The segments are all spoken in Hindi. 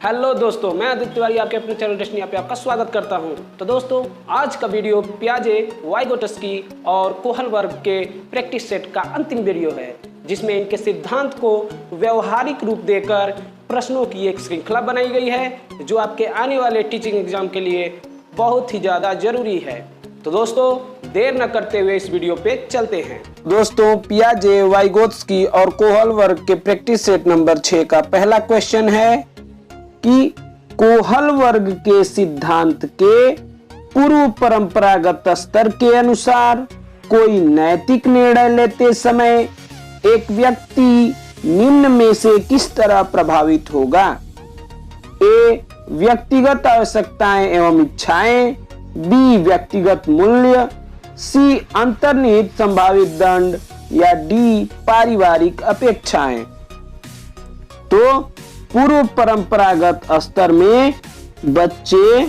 हेलो दोस्तों, मैं आदित्य तिवारी आपके अपने चैनल डेस्टिनी पे आपका स्वागत करता हूं। तो दोस्तों, आज का वीडियो पियाजे, वाइगोटस्की और कोहल वर्ग के प्रैक्टिस सेट का अंतिम वीडियो है, जिसमें इनके सिद्धांत को व्यवहारिक रूप देकर प्रश्नों की एक श्रृंखला बनाई गई है, जो आपके आने वाले टीचिंग एग्जाम के लिए बहुत ही ज़्यादा जरूरी है। तो दोस्तों, देर न करते हुए इस वीडियो पे चलते हैं। दोस्तों, पियाजे, वाइगोत्स्की और कोहल वर्ग के प्रैक्टिस सेट नंबर 6 का पहला क्वेश्चन है कि कोहल वर्ग के सिद्धांत के पूर्व परंपरागत स्तर के अनुसार कोई नैतिक निर्णय लेते समय एक व्यक्ति निम्न में से किस तरह प्रभावित होगा? ए, व्यक्तिगत आवश्यकताएं एवं इच्छाएं, बी, व्यक्तिगत मूल्य, सी, अंतर्निहित संभावित दंड, या डी, पारिवारिक अपेक्षाएं। तो पूर्व परंपरागत स्तर में बच्चे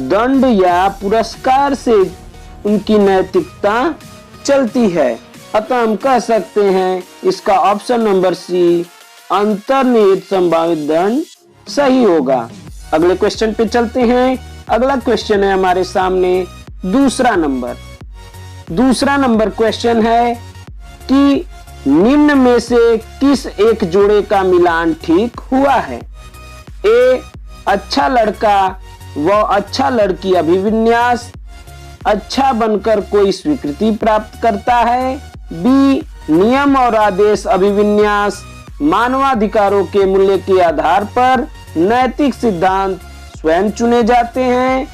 दंड या पुरस्कार से उनकी नैतिकता चलती है, अतः हम कह सकते हैं इसका ऑप्शन नंबर सी, अंतर्निहित संभावित दंड सही होगा। अगले क्वेश्चन पे चलते हैं। अगला क्वेश्चन है हमारे सामने दूसरा नंबर क्वेश्चन है कि निम्न में से किस एक जोड़े का मिलान ठीक हुआ है? ए, अच्छा लड़का व अच्छा लड़की अभिविन्यास अच्छा बनकर कोई स्वीकृति प्राप्त करता है, बी, नियम और आदेश अभिविन्यास मानवाधिकारों के मूल्य के आधार पर नैतिक सिद्धांत स्वयं चुने जाते हैं,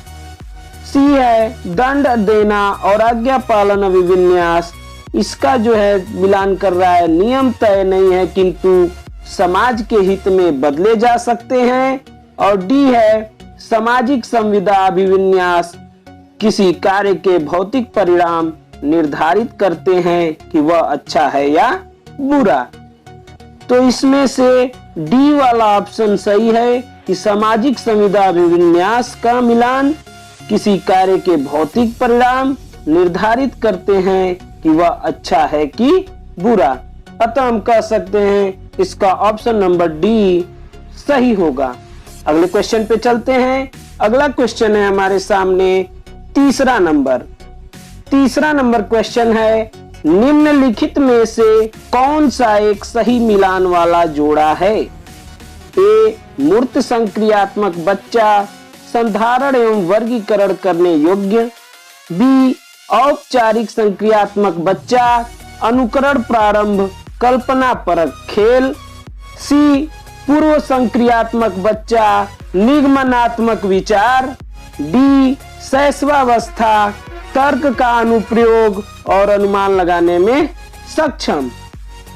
सी है दंड देना और आज्ञा पालन अभिविन्यास इसका जो है मिलान कर रहा है, नियम तय नहीं है किंतु समाज के हित में बदले जा सकते हैं, और डी है सामाजिक संविदा अभिविन्यास किसी कार्य के भौतिक परिणाम निर्धारित करते हैं कि वह अच्छा है या बुरा। तो इसमें से डी वाला ऑप्शन सही है कि सामाजिक संविदा अभिविन्यास का मिलान किसी कार्य के भौतिक परिणाम निर्धारित करते हैं कि वह अच्छा है कि बुरा, अतः हम कह सकते हैं इसका ऑप्शन नंबर डी सही होगा। अगले क्वेश्चन पे चलते हैं। अगला क्वेश्चन है हमारे सामने तीसरा नंबर क्वेश्चन है, निम्नलिखित में से कौन सा एक सही मिलान वाला जोड़ा है? ए, मूर्त संक्रियात्मक बच्चा संधारण एवं वर्गीकरण करने योग्य, बी, औपचारिक संक्रियात्मक बच्चा अनुकरण प्रारंभ कल्पना परक खेल, सी, पूर्व संक्रियात्मक बच्चा निगमनात्मक विचार, डी, शैशवावस्था तर्क का अनुप्रयोग और अनुमान लगाने में सक्षम।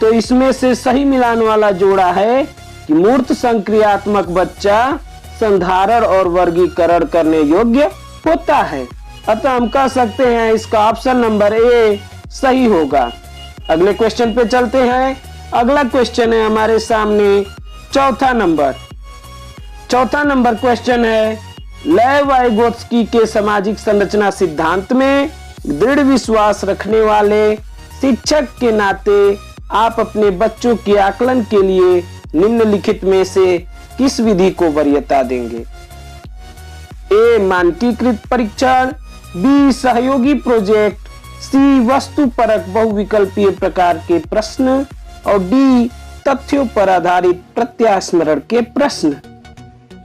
तो इसमें से सही मिलान वाला जोड़ा है कि मूर्त संक्रियात्मक बच्चा संधारण और वर्गीकरण करने योग्य होता है, अतः हम कह सकते हैं इसका ऑप्शन नंबर ए सही होगा। अगले क्वेश्चन पे चलते हैं। अगला क्वेश्चन है हमारे सामने चौथा नंबर क्वेश्चन है, वाइगोत्स्की के सामाजिक संरचना सिद्धांत में दृढ़ विश्वास रखने वाले शिक्षक के नाते आप अपने बच्चों के आकलन के लिए निम्नलिखित में से किस विधि को वरीयता देंगे? ए, मानकीकृत परीक्षण, बी, सहयोगी प्रोजेक्ट, सी, वस्तुपरक बहुविकल्पीय प्रकार के प्रश्न, और डी, तथ्यों पर आधारित प्रत्यास्मरण के प्रश्न।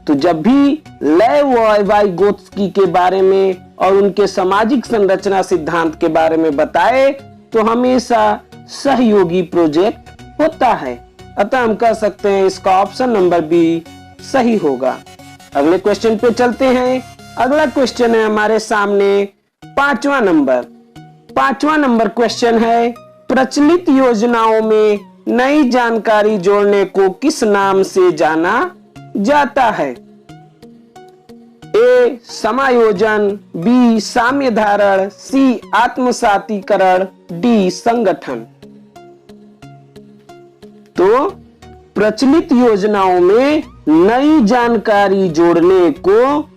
तो जब भी वाइगोत्स्की के बारे में और उनके सामाजिक संरचना सिद्धांत के बारे में बताए तो हमेशा सहयोगी प्रोजेक्ट होता है, अतः हम कह सकते हैं इसका ऑप्शन नंबर बी सही होगा। अगले क्वेश्चन पे चलते हैं। अगला क्वेश्चन है हमारे सामने पांचवा नंबर क्वेश्चन है, प्रचलित योजनाओं में नई जानकारी जोड़ने को किस नाम से जाना जाता है? ए, समायोजन, बी, साम्य धारण, सी, आत्मसातीकरण, डी, संगठन। तो प्रचलित योजनाओं में नई जानकारी जोड़ने को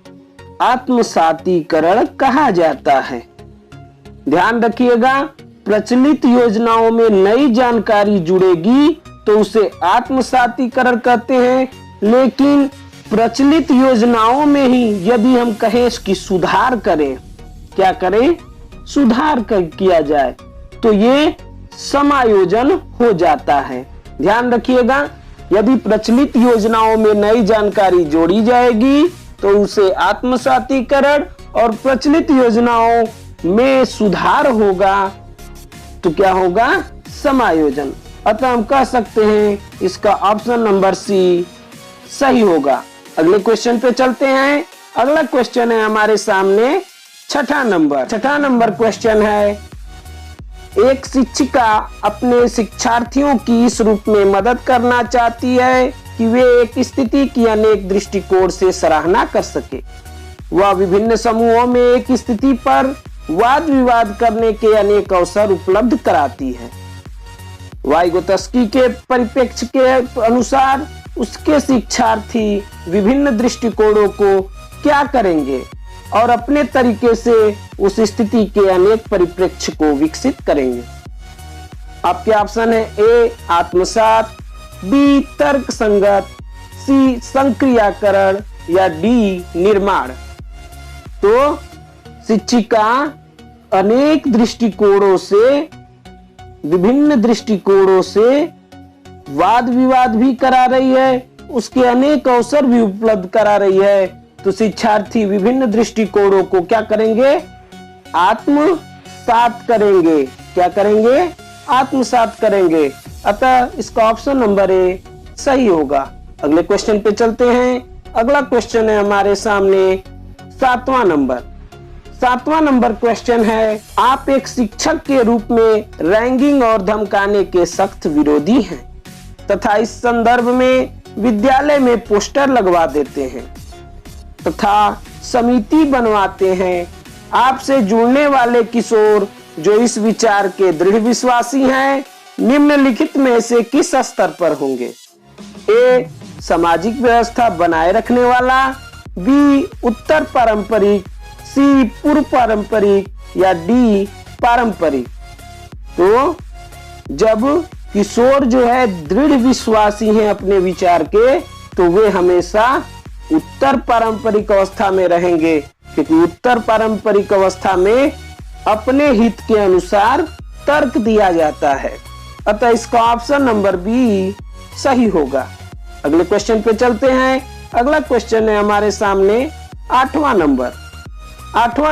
आत्मसातीकरण कहा जाता है। ध्यान रखिएगा, प्रचलित योजनाओं में नई जानकारी जुड़ेगी तो उसे आत्मसातीकरण कहते हैं, लेकिन प्रचलित योजनाओं में ही यदि हम कहें कि सुधार करें, क्या करें, सुधार किया जाए, तो ये समायोजन हो जाता है। ध्यान रखिएगा, यदि प्रचलित योजनाओं में नई जानकारी जोड़ी जाएगी तो उसे आत्मसातीकरण, और प्रचलित योजनाओं में सुधार होगा तो क्या होगा, समायोजन। अतः हम कह सकते हैं इसका ऑप्शन नंबर सी सही होगा। अगले क्वेश्चन पे चलते हैं। अगला क्वेश्चन है हमारे सामने छठा नंबर क्वेश्चन है, एक शिक्षिका अपने शिक्षार्थियों की इस रूप में मदद करना चाहती है कि वे एक स्थिति की अनेक दृष्टिकोण से सराहना कर सके। वह विभिन्न समूहों में एक स्थिति पर वाद विवाद करने के अनेक अवसर उपलब्ध कराती है। वाइगोत्स्की के परिप्रेक्ष्य के अनुसार उसके शिक्षार्थी विभिन्न दृष्टिकोणों को क्या करेंगे और अपने तरीके से उस स्थिति के अनेक परिप्रेक्ष्य को विकसित करेंगे। आपके ऑप्शन है ए आत्मसात, बी तर्क संगत, सी संक्रियाकरण या डी निर्माण। तो शिक्षिका अनेक दृष्टिकोणों से, विभिन्न दृष्टिकोणों से वाद विवाद भी करा रही है, उसके अनेक अवसर भी उपलब्ध करा रही है। तो शिक्षार्थी विभिन्न दृष्टिकोणों को क्या करेंगे, आत्मसात करेंगे। क्या करेंगे, आत्मसात करेंगे। अतः इसका ऑप्शन नंबर ए सही होगा। अगले क्वेश्चन पे चलते हैं। अगला क्वेश्चन है हमारे सामने सातवां नंबर क्वेश्चन है, आप एक शिक्षक के रूप में रैंगिंग और धमकाने के सख्त विरोधी हैं तथा इस संदर्भ में विद्यालय में पोस्टर लगवा देते हैं तथा समिति बनवाते हैं। आपसे जुड़ने वाले किशोर जो इस विचार के दृढ़ विश्वासी हैं, निम्नलिखित में से किस स्तर पर होंगे? ए सामाजिक व्यवस्था बनाए रखने वाला, बी उत्तर पारंपरिक, सी पूर्व पारंपरिक या डी पारंपरिक। तो जब किशोर जो है दृढ़ विश्वासी हैं अपने विचार के, तो वे हमेशा उत्तर पारंपरिक अवस्था में रहेंगे, क्योंकि उत्तर पारंपरिक अवस्था में अपने हित के अनुसार तर्क दिया जाता है। अतः इसका ऑप्शन नंबर बी सही होगा। अगले क्वेश्चन पे चलते हैं। अगला क्वेश्चन है हमारे सामने आठवां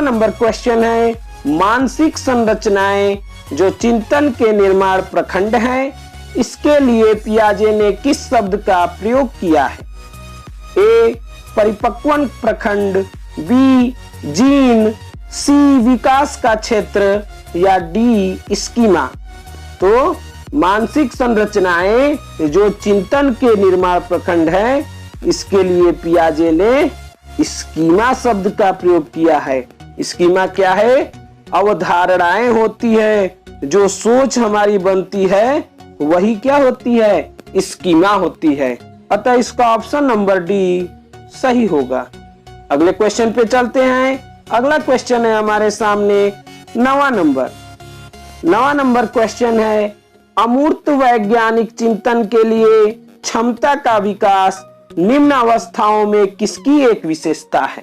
नंबर क्वेश्चन है, मानसिक संरचनाएं जो चिंतन के निर्माण प्रखंड हैं, इसके लिए पियाजे ने किस शब्द का प्रयोग किया है? ए परिपक्वन प्रखंड, बी जीन, सी विकास का क्षेत्र या डी स्कीमा। तो मानसिक संरचनाएं जो चिंतन के निर्माण प्रखंड है, इसके लिए पियाजे ने स्कीमा शब्द का प्रयोग किया है। स्कीमा क्या है? अवधारणाएं होती है, जो सोच हमारी बनती है वही क्या होती है? स्कीमा होती है। अतः इसका ऑप्शन नंबर डी सही होगा। अगले क्वेश्चन पे चलते हैं। अगला क्वेश्चन है हमारे सामने नवा नंबर क्वेश्चन है, अमूर्त वैज्ञानिक चिंतन के लिए क्षमता का विकास निम्न अवस्थाओं में किसकी एक विशेषता है?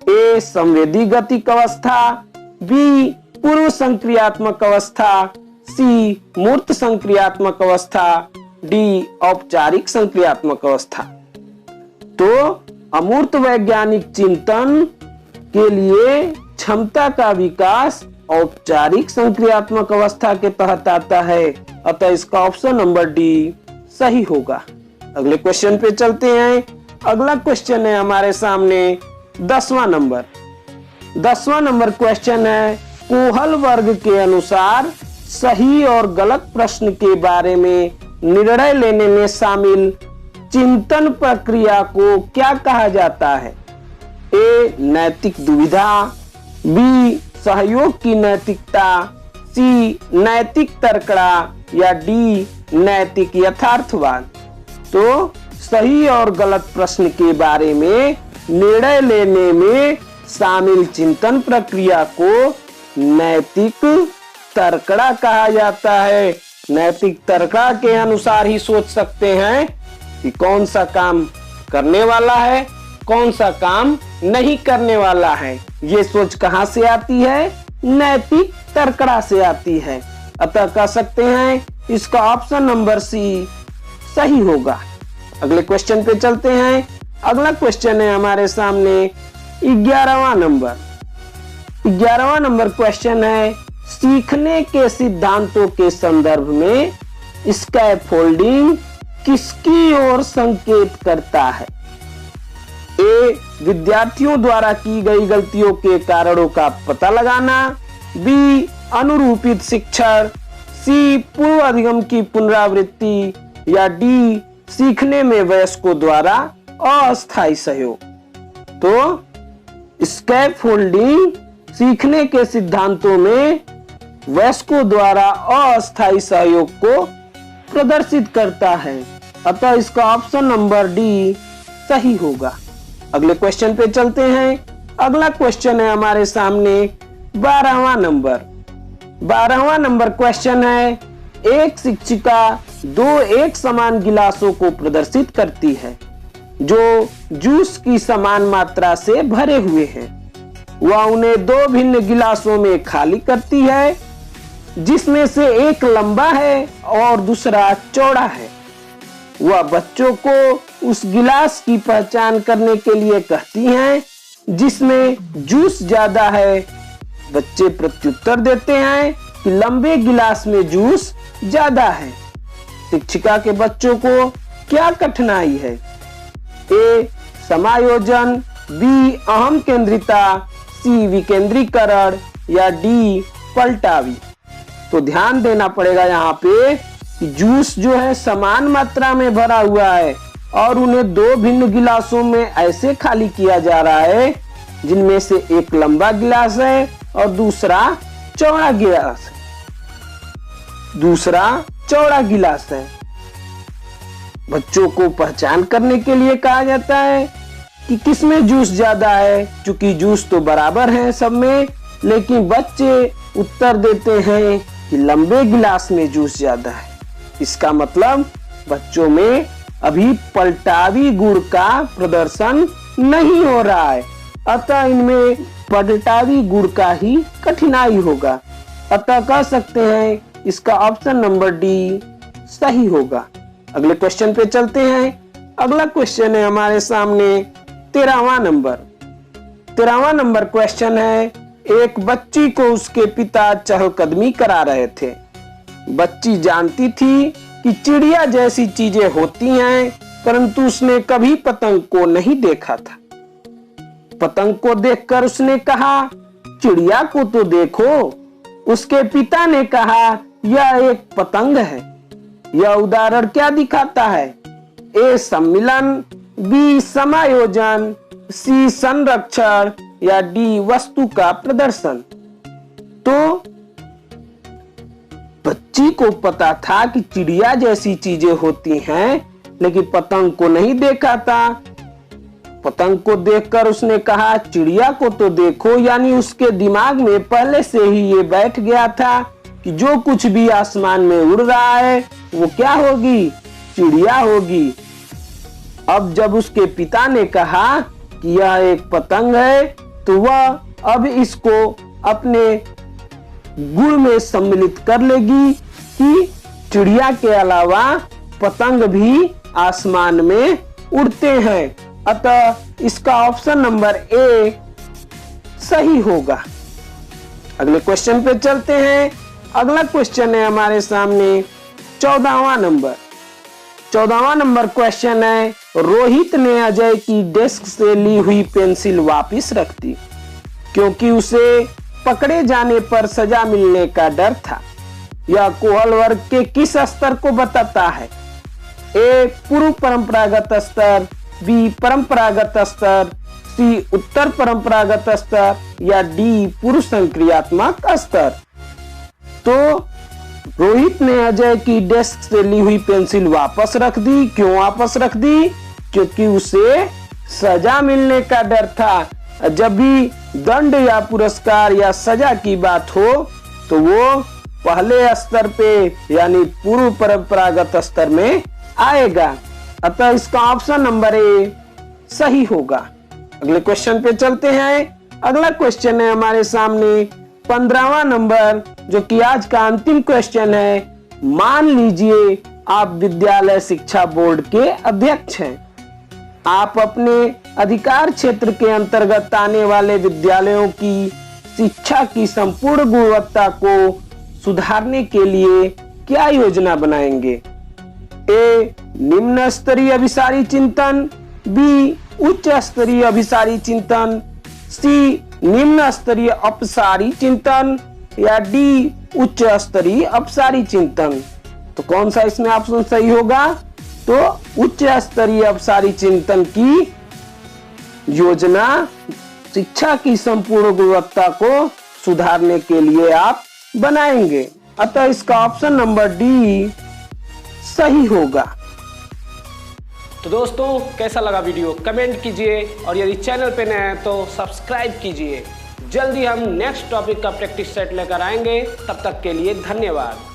ए संवेदी गतिक अवस्था, बी पूर्व संक्रियात्मक अवस्था, सी मूर्त संक्रियात्मक अवस्था, डी औपचारिक संक्रियात्मक अवस्था। तो अमूर्त वैज्ञानिक चिंतन के लिए क्षमता का विकास औपचारिक संक्रियात्मक अवस्था के तहत आता है। अतः इसका ऑप्शन नंबर डी सही होगा। अगले क्वेश्चन पे चलते हैं। अगला क्वेश्चन है हमारे सामने 10वां नंबर क्वेश्चन है, कोहल वर्ग के अनुसार सही और गलत प्रश्न के बारे में निर्णय लेने में शामिल चिंतन प्रक्रिया को क्या कहा जाता है? ए नैतिक दुविधा, बी सहयोग की नैतिकता, सी नैतिक तर्कड़ा या डी नैतिक यथार्थवाद। तो सही और गलत प्रश्न के बारे में निर्णय लेने में शामिल चिंतन प्रक्रिया को नैतिक तर्कड़ा कहा जाता है। नैतिक तर्कड़ा के अनुसार ही सोच सकते हैं कि कौन सा काम करने वाला है, कौन सा काम नहीं करने वाला है। ये सोच कहां से आती है? नैतिक तर्कड़ा से आती है। अतः कह सकते हैं इसका ऑप्शन नंबर सी सही होगा। अगले क्वेश्चन पे चलते हैं। अगला क्वेश्चन है हमारे सामने 11वां नंबर। 11वां नंबर क्वेश्चन है, सीखने के सिद्धांतों के संदर्भ में स्कैफोल्डिंग किसकी ओर संकेत करता है? ए, विद्यार्थियों द्वारा की गई गलतियों के कारणों का पता लगाना, बी, अनुरूपित शिक्षण, सी, पूर्व अधिगम की पुनरावृत्ति, या डी, सीखने में वयस्कों द्वारा अस्थायी सहयोग। तो स्कैफोल्डिंग सीखने के सिद्धांतों में वयस्कों द्वारा अस्थायी सहयोग को प्रदर्शित करता है। अतः इसका ऑप्शन नंबर डी सही होगा। अगले क्वेश्चन पे चलते हैं। अगला क्वेश्चन है हमारे सामने 12वां नंबर। 12वां नंबर क्वेश्चन है, एक शिक्षिका 2 एक समान गिलासों को प्रदर्शित करती है जो जूस की समान मात्रा से भरे हुए हैं। वह उन्हें 2 भिन्न गिलासों में खाली करती है, जिसमें से एक लंबा है और दूसरा चौड़ा है। वह बच्चों को उस गिलास की पहचान करने के लिए कहती हैं जिसमें जूस ज्यादा है। बच्चे प्रत्युत्तर देते हैं कि लंबे गिलास में जूस ज्यादा है। शिक्षिका के बच्चों को क्या कठिनाई है? ए, समायोजन, बी, अहम केंद्रिता, सी, विकेंद्रीकरण, या डी, पलटावी। तो ध्यान देना पड़ेगा यहाँ पे कि जूस जो है समान मात्रा में भरा हुआ है और उन्हें 2 भिन्न गिलासों में ऐसे खाली किया जा रहा है जिनमें से एक लंबा गिलास है और दूसरा चौड़ा गिलास है। बच्चों को पहचान करने के लिए कहा जाता है कि किसमें जूस ज्यादा है, क्योंकि जूस तो बराबर है सब में, लेकिन बच्चे उत्तर देते हैं कि लंबे गिलास में जूस ज्यादा है। इसका मतलब बच्चों में अभी पलटावी गुण का प्रदर्शन नहीं हो रहा है, अतः इनमें पलटावी गुण का ही कठिनाई होगा। अतः कह सकते हैं इसका ऑप्शन नंबर डी सही होगा। अगले क्वेश्चन पे चलते हैं। अगला क्वेश्चन है हमारे सामने 13वां नंबर। 13वां नंबर क्वेश्चन है, एक बच्ची को उसके पिता चहलकदमी करा रहे थे। बच्ची जानती थी कि चिड़िया जैसी चीजें होती हैं, परंतु उसने कभी पतंग को नहीं देखा था। पतंग को देखकर उसने कहा, चिड़िया को तो देखो। उसके पिता ने कहा, यह एक पतंग है। यह उदाहरण क्या दिखाता है? ए, सम्मिलन, बी, समायोजन, सी, संरक्षण, या डी, वस्तु का प्रदर्शन। तो बच्ची को पता था कि चिड़िया जैसी चीजें होती हैं, लेकिन पतंग को नहीं देखा था। पतंग को देखकर उसने कहा, चिड़िया को तो देखो, यानी उसके दिमाग में पहले से ही ये बैठ गया था कि जो कुछ भी आसमान में उड़ रहा है वो क्या होगी? चिड़िया होगी। अब जब उसके पिता ने कहा कि यह एक पतंग है, तो वह अब इसको अपने गुण में सम्मिलित कर लेगी कि चिड़िया के अलावा पतंग भी आसमान में उड़ते हैं। अतः इसका ऑप्शन नंबर ए सही होगा। अगले क्वेश्चन पे चलते हैं। अगला क्वेश्चन है हमारे सामने 14वां नंबर। 14वां नंबर क्वेश्चन है, रोहित ने अजय की डेस्क से ली हुई पेंसिल वापस रख दी क्योंकि उसे पकड़े जाने पर सजा मिलने का डर था। यह कोहल वर्ग के किस स्तर को बताता है? ए, पूर्व परंपरागत स्तर, बी, परंपरागत स्तर, सी, उत्तर परंपरागत स्तर, या डी, पूर्व संक्रियात्मक स्तर। तो रोहित ने अजय की डेस्क से ली हुई पेंसिल वापस रख दी। क्यों वापस रख दी? क्योंकि उसे सजा मिलने का डर था। जब भी दंड या पुरस्कार या सजा की बात हो तो वो पहले स्तर पे यानी पूर्व परंपरागत स्तर में आएगा। अतः इसका ऑप्शन नंबर ए सही होगा। अगले क्वेश्चन पे चलते हैं। अगला क्वेश्चन है हमारे सामने 15वां नंबर, जो कि आज का अंतिम क्वेश्चन है। मान लीजिए आप विद्यालय शिक्षा बोर्ड के अध्यक्ष हैं। आप अपने अधिकार क्षेत्र के अंतर्गत आने वाले विद्यालयों की शिक्षा की संपूर्ण गुणवत्ता को सुधारने के लिए क्या योजना बनाएंगे? ए, निम्न स्तरीय अभिसारी चिंतन, बी, उच्च स्तरीय अभिसारी चिंतन, सी, निम्न स्तरीय अपसारी चिंतन, या डी, उच्च स्तरीय अपसारी चिंतन। तो कौन सा इसमें ऑप्शन सही होगा? तो उच्च स्तरीय अपसारी चिंतन की योजना शिक्षा की संपूर्ण गुणवत्ता को सुधारने के लिए आप बनाएंगे। अतः इसका ऑप्शन नंबर डी सही होगा। तो दोस्तों, कैसा लगा वीडियो कमेंट कीजिए, और यदि चैनल पे नए हैं तो सब्सक्राइब कीजिए। जल्दी हम नेक्स्ट टॉपिक का प्रैक्टिस सेट लेकर आएंगे। तब तक के लिए धन्यवाद।